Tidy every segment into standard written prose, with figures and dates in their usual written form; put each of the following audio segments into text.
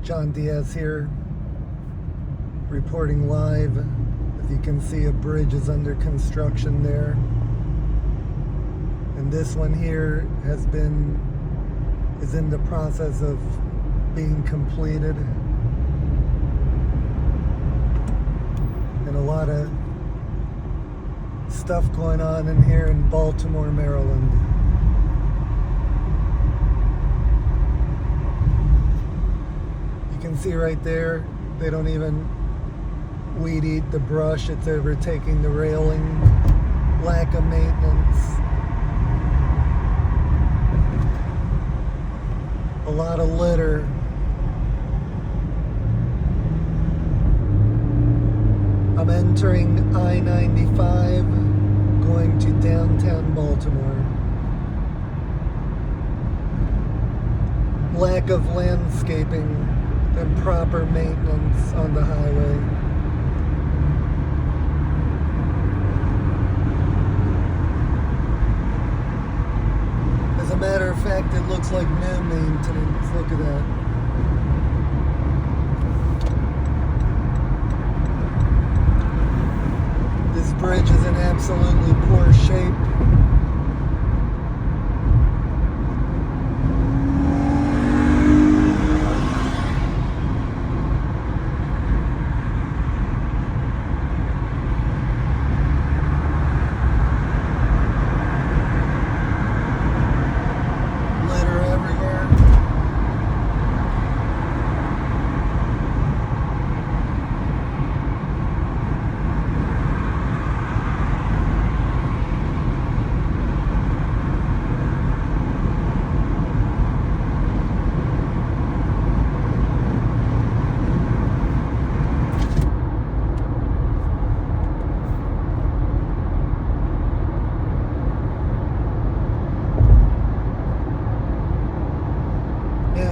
John Diaz here, reporting live. As you can see, a bridge is under construction there. And this one here is in the process of being completed. And a lot of stuff going on in here in Baltimore, Maryland. You can see right there, they don't even weed eat the brush. It's overtaking the railing. Lack of maintenance. A lot of litter. I'm entering I-95, going to downtown Baltimore. Lack of landscaping and proper maintenance on the highway. As a matter of fact, it looks like no maintenance. Look at that. This bridge is in absolutely poor shape.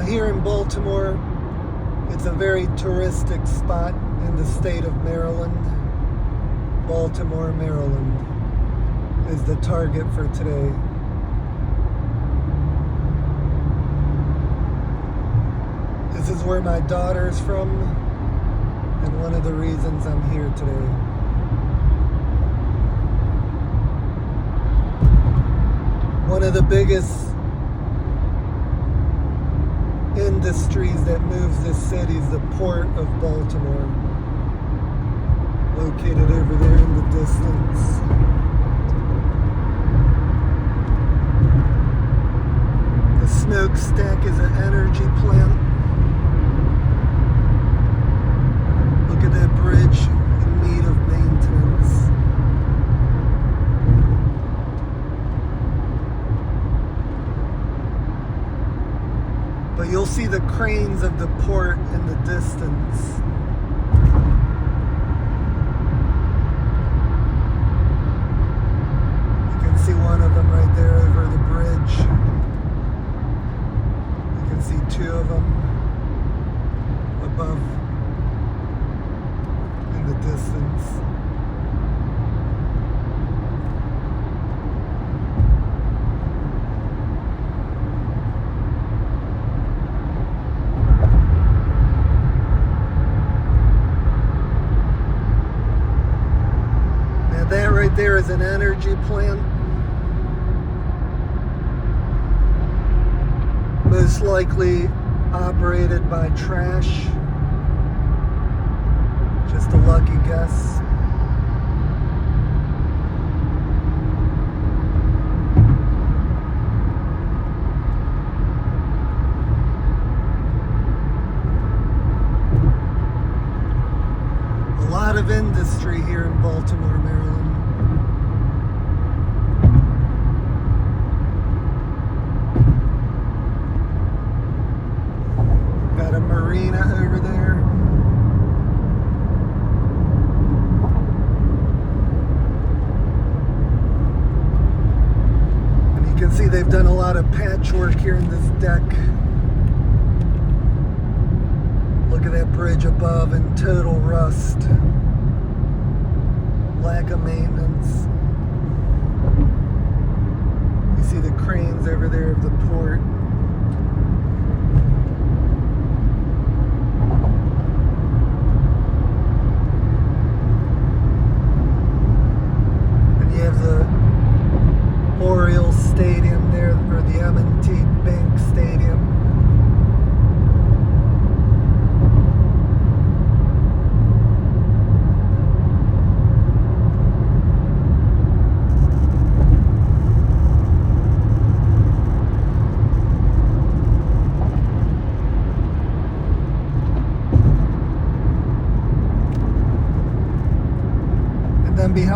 Here in Baltimore, it's a very touristic spot in the state of Maryland. Baltimore, Maryland is the target for today. This is where my daughter's from, and one of the reasons I'm here today. One of the biggest industries that moves this city is the Port of Baltimore, located over there in the distance. The smokestack is an energy plant. Look at that bridge in need of maintenance. But you'll see the cranes of the port in the distance. You can see one of them right there over the bridge. You can see two of them above in the distance. That right there is an energy plant. Most likely operated by trash. Just a lucky guess. A lot of industry here in Baltimore, Maryland. Got a marina over there. And you can see they've done a lot of patchwork here in this deck. Look at that bridge above in total rust. Lack of maintenance. You see the cranes over there of the port.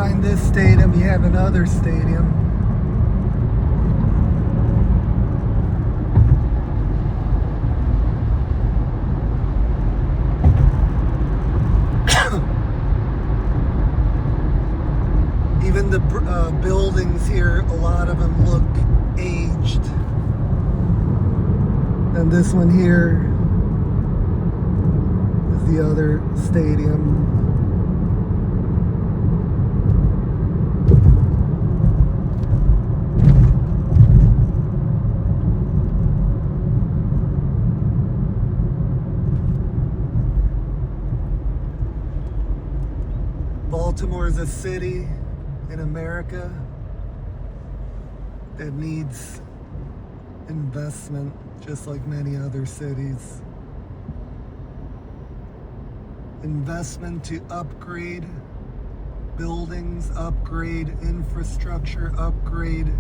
behind this stadium, you have another stadium. Even the buildings here, a lot of them look aged. And this one here is the other stadium. Baltimore is a city in America that needs investment, just like many other cities. Investment to upgrade buildings, upgrade infrastructure, upgrade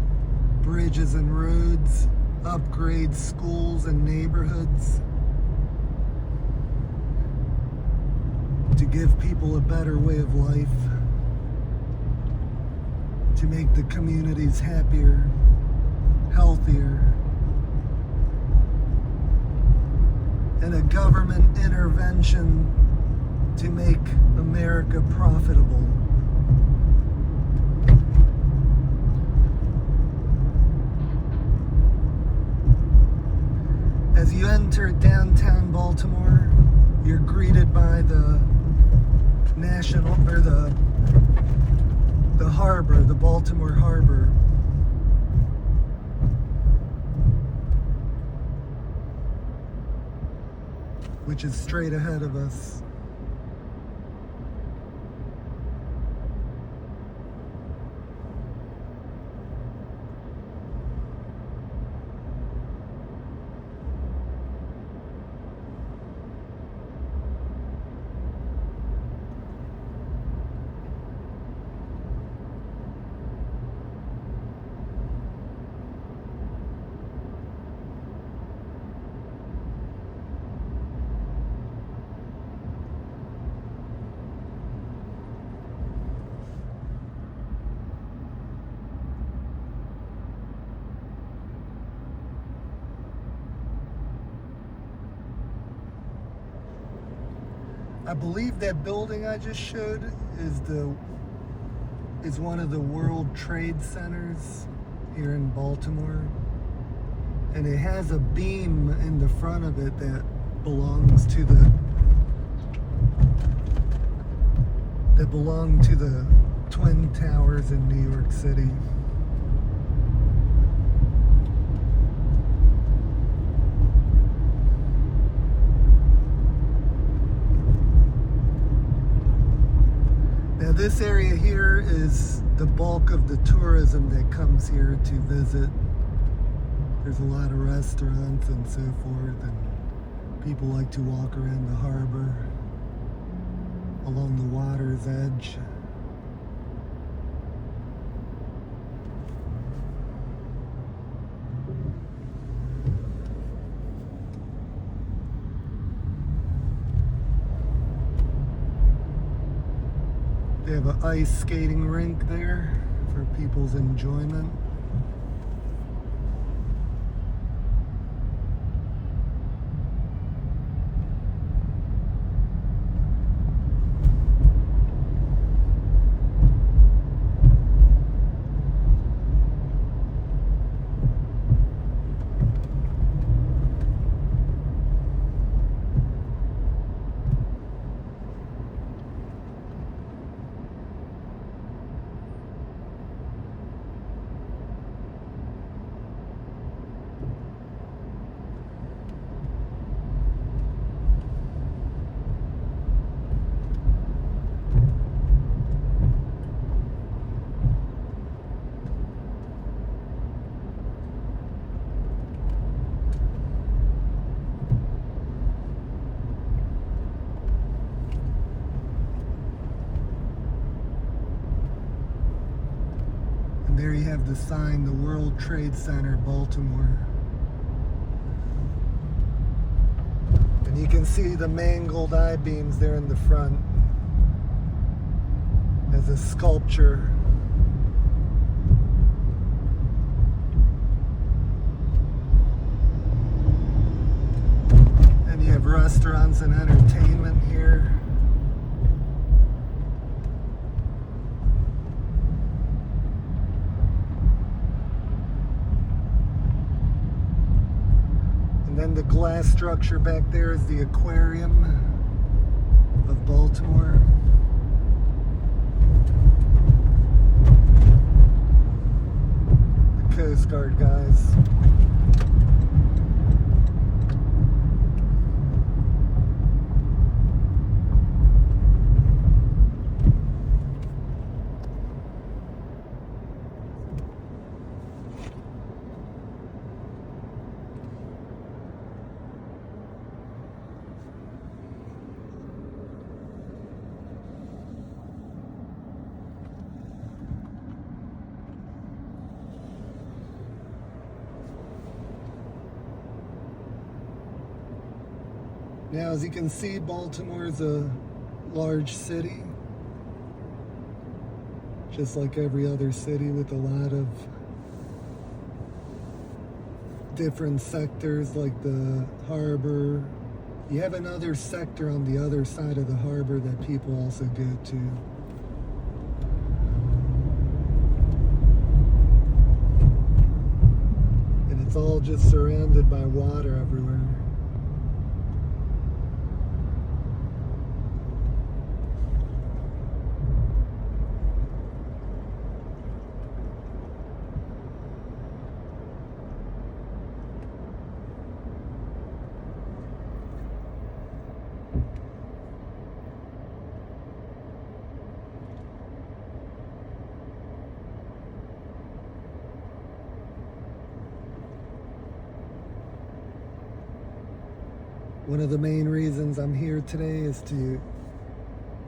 bridges and roads, upgrade schools and neighborhoods, to give people a better way of life, to make the communities happier, healthier, and a government intervention to make America profitable. As you enter downtown Baltimore, you're greeted by the national, or the harbor, the Baltimore Harbor. Which is straight ahead of us. I believe that building I just showed is one of the World Trade Centers here in Baltimore. And it has a beam in the front of it that belonged to the Twin Towers in New York City. Now this area here is the bulk of the tourism that comes here to visit. There's a lot of restaurants and so forth, and people like to walk around the harbor, along the water's edge. They have an ice skating rink there for people's enjoyment. There you have the sign, the World Trade Center, Baltimore. And you can see the mangled I-beams there in the front as is a sculpture. And you have restaurants and entertainment here. And then the glass structure back there is the aquarium of Baltimore. The Coast Guard guys. Now, as you can see, Baltimore is a large city, just like every other city, with a lot of different sectors, like the harbor. You have another sector on the other side of the harbor that people also go to. And it's all just surrounded by water everywhere. One of the main reasons I'm here today is to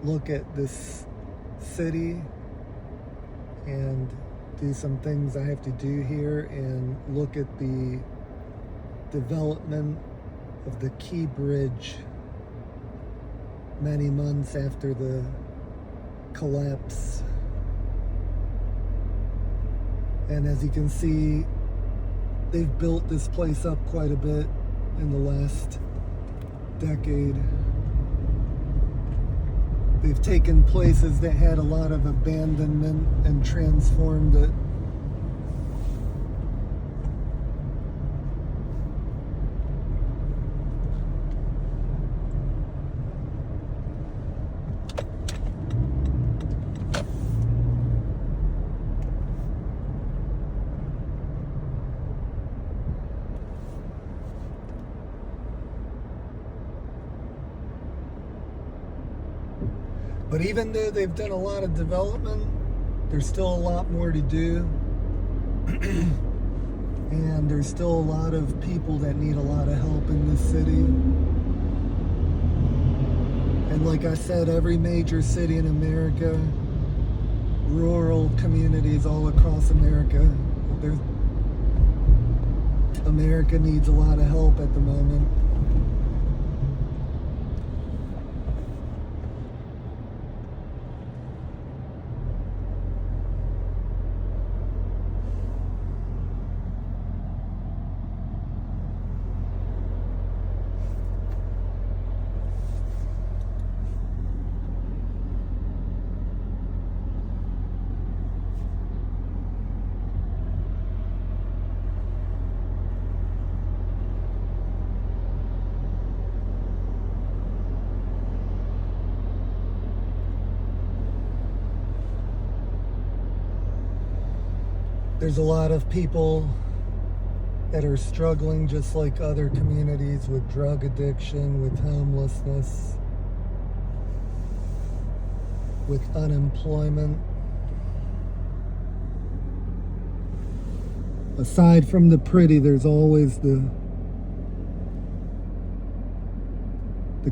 look at this city and do some things I have to do here, and look at the development of the Key Bridge many months after the collapse. And as you can see, they've built this place up quite a bit in the last decade. They've taken places that had a lot of abandonment and transformed it. But even though they've done a lot of development, there's still a lot more to do. And there's still a lot of people that need a lot of help in this city. And like I said, every major city in America, rural communities all across America, America needs a lot of help at the moment. There's a lot of people that are struggling just like other communities, with drug addiction, with homelessness, with unemployment. Aside from the pretty, there's always the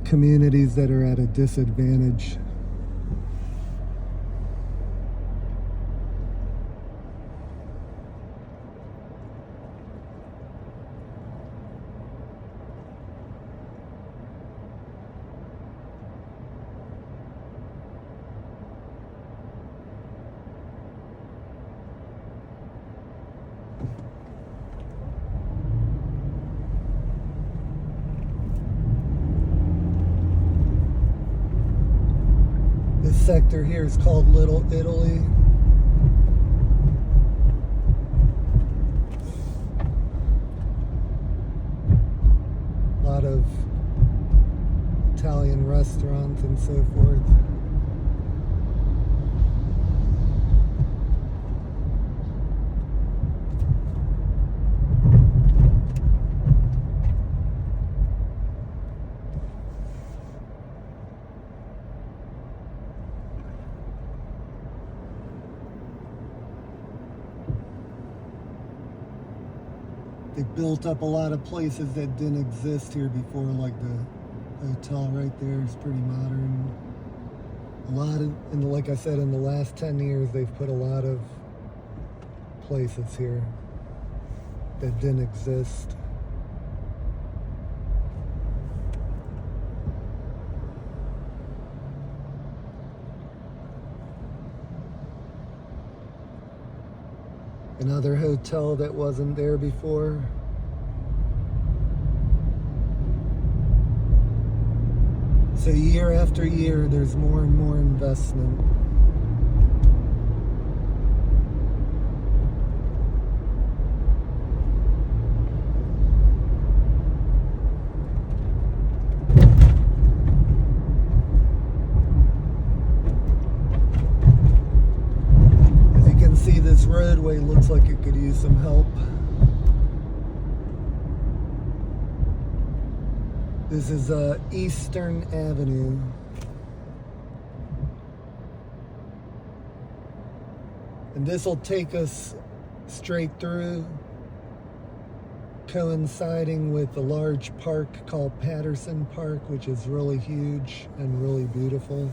communities that are at a disadvantage. sector here is called Little Italy. A lot of Italian restaurants and so forth. They built up a lot of places that didn't exist here before, like the hotel right there is pretty modern. And like I said, in the last 10 years, they've put a lot of places here that didn't exist. Another hotel that wasn't there before. So year after year, there's more and more investment. This roadway looks like it could use some help. This is Eastern Avenue. And this will take us straight through, coinciding with a large park called Patterson Park, which is really huge and really beautiful.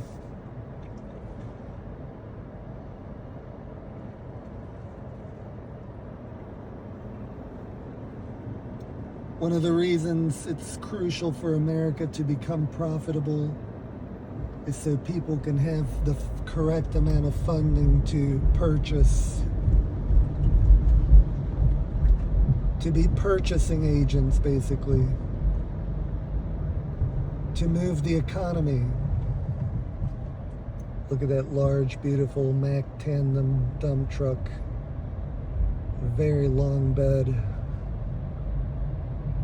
One of the reasons it's crucial for America to become profitable is so people can have the correct amount of funding to purchase, to be purchasing agents, basically, to move the economy. Look at that large, beautiful Mack tandem dump truck, a very long bed,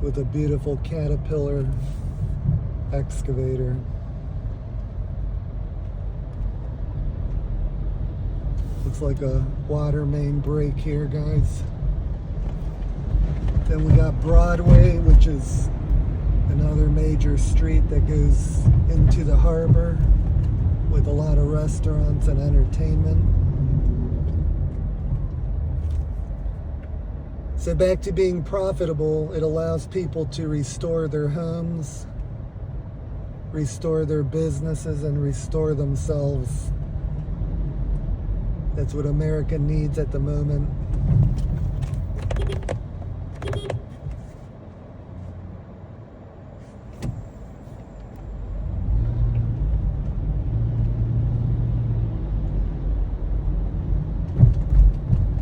with a beautiful Caterpillar excavator. Looks like a water main break here, guys. Then we got Broadway, which is another major street that goes into the harbor with a lot of restaurants and entertainment. So back to being profitable, it allows people to restore their homes, restore their businesses, and restore themselves. That's what America needs at the moment.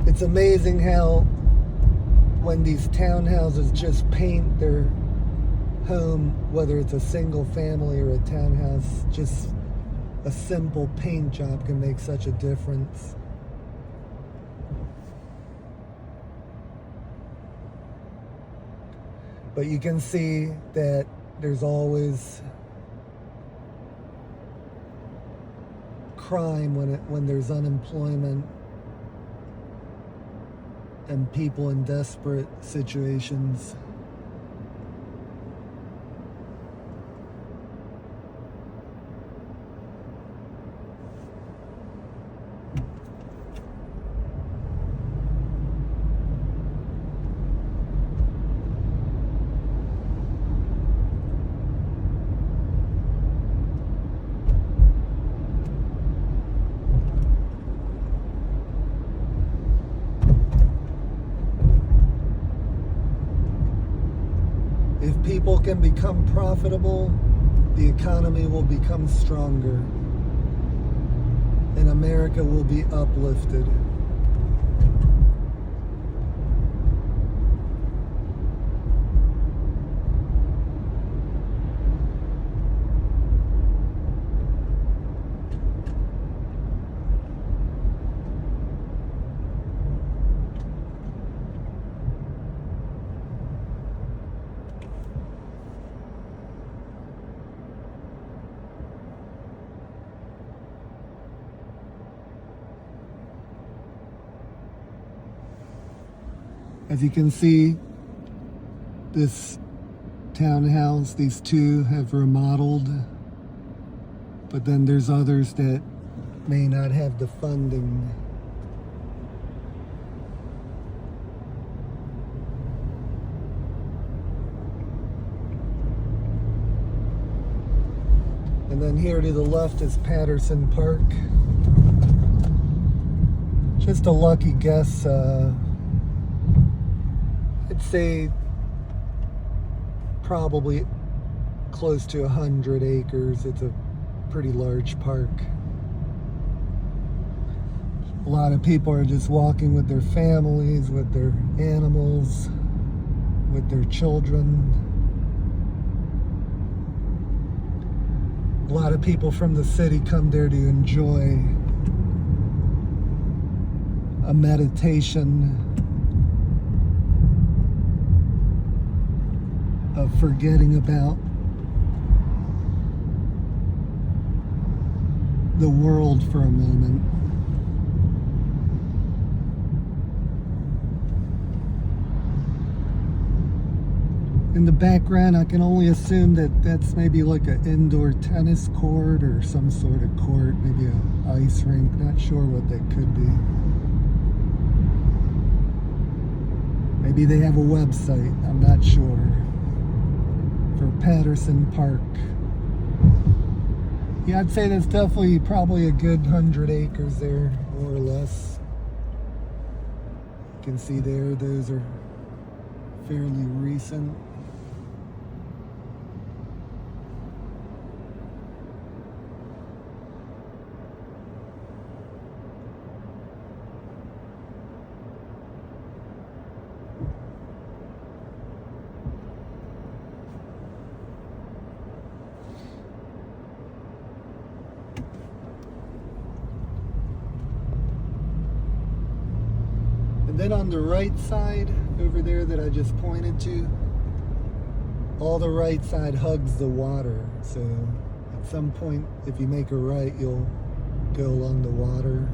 It's amazing how when these townhouses just paint their home, whether it's a single family or a townhouse, just a simple paint job can make such a difference. But you can see that there's always crime when there's unemployment and people in desperate situations. If people can become profitable, the economy will become stronger, and America will be uplifted. As you can see, this townhouse, these two have remodeled, but then there's others that may not have the funding. And then here to the left is Patterson Park. Just a lucky guess. I'd say probably close to 100 acres. It's a pretty large park. A lot of people are just walking with their families, with their animals, with their children. A lot of people from the city come there to enjoy a meditation of forgetting about the world for a moment. In the background, I can only assume that that's maybe like an indoor tennis court or some sort of court, maybe an ice rink. Not sure what that could be. Maybe they have a website, I'm not sure, for Patterson Park. Yeah, I'd say that's definitely probably a good 100 acres there, more or less. You can see there, those are fairly recent. And then on the right side, over there that I just pointed to, all the right side hugs the water. So at some point, if you make a right, you'll go along the water.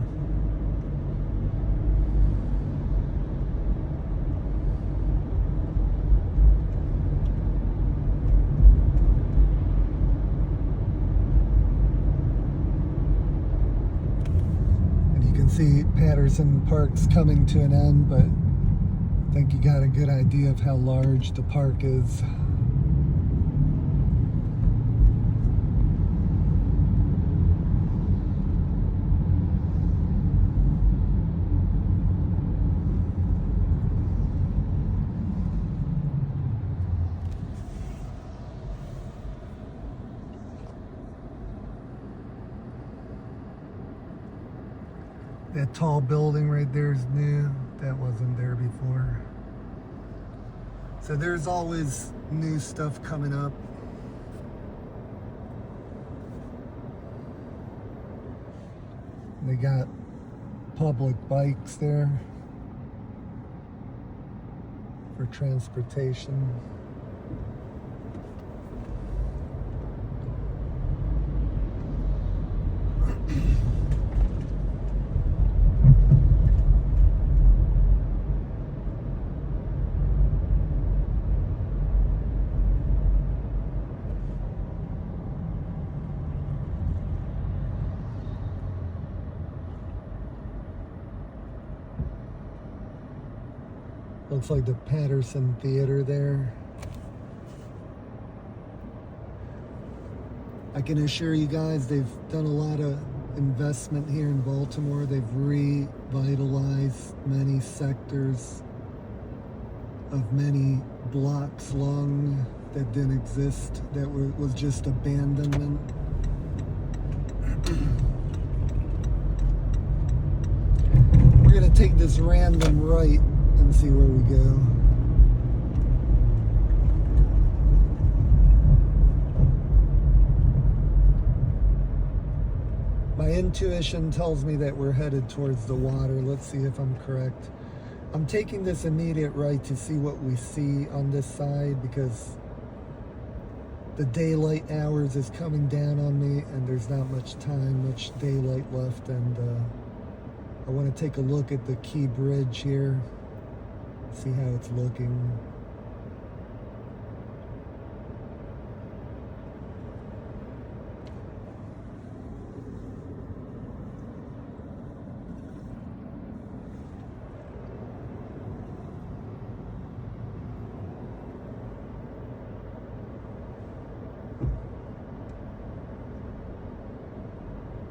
See Patterson Park's coming to an end, but I think you got a good idea of how large the park is. That tall building right there is new. That wasn't there before. So there's always new stuff coming up. They got public bikes there for transportation. Looks like the Patterson Theater there. I can assure you guys they've done a lot of investment here in Baltimore. They've revitalized many sectors of many blocks long that didn't exist, that was just abandonment. We're gonna take this random right and see where we go. My intuition tells me that we're headed towards the water. Let's see if I'm correct. I'm taking this immediate right to see what we see on this side because the daylight hours is coming down on me and there's not much time, much daylight left, and I want to take a look at the Key Bridge here. See how it's looking.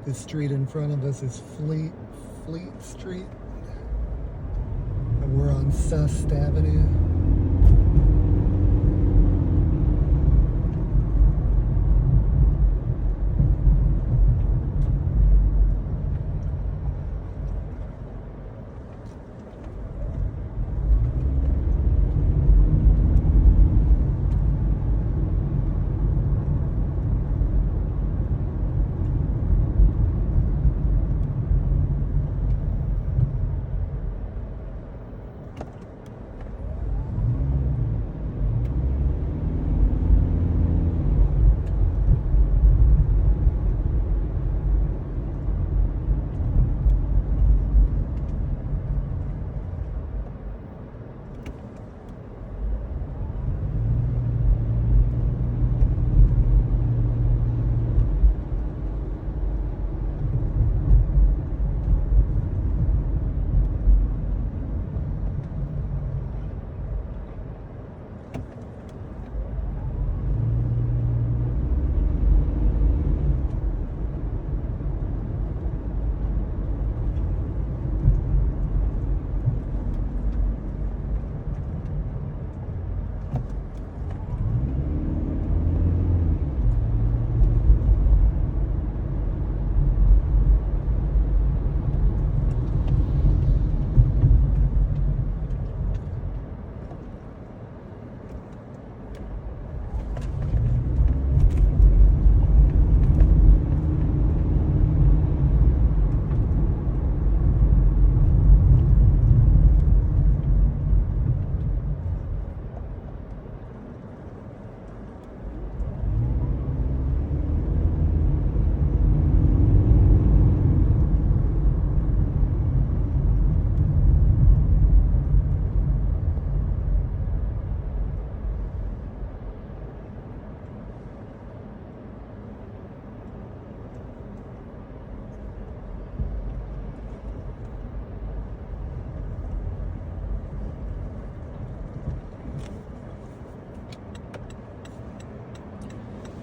The street in front of us is Fleet Street, and we're on Sust Avenue.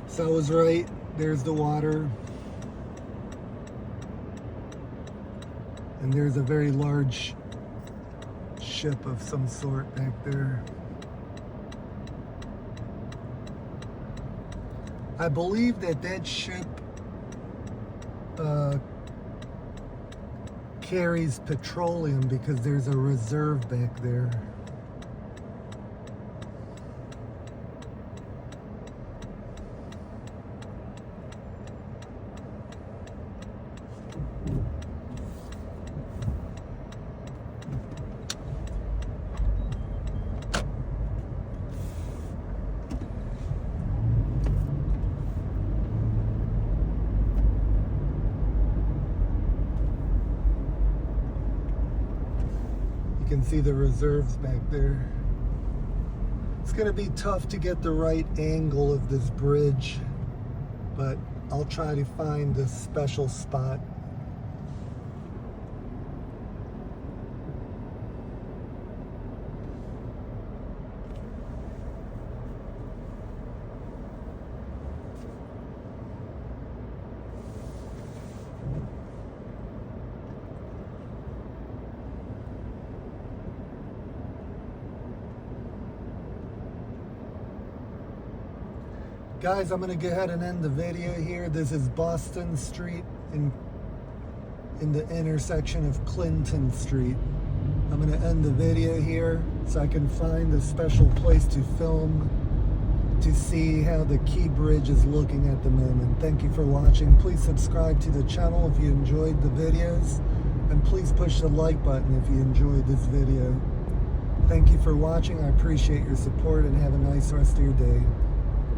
So I was right, there's the water. And there's a very large ship of some sort back there. I believe that ship carries petroleum because there's a reserve back there. You can see the reserves back there. It's going to be tough to get the right angle of this bridge, but I'll try to find this special spot. Guys, I'm going to go ahead and end the video here. This is Boston Street in the intersection of Clinton Street. I'm going to end the video here so I can find a special place to film to see how the Key Bridge is looking at the moment. Thank you for watching. Please subscribe to the channel if you enjoyed the videos, and please push the like button if you enjoyed this video. Thank you for watching. I appreciate your support, and have a nice rest of your day.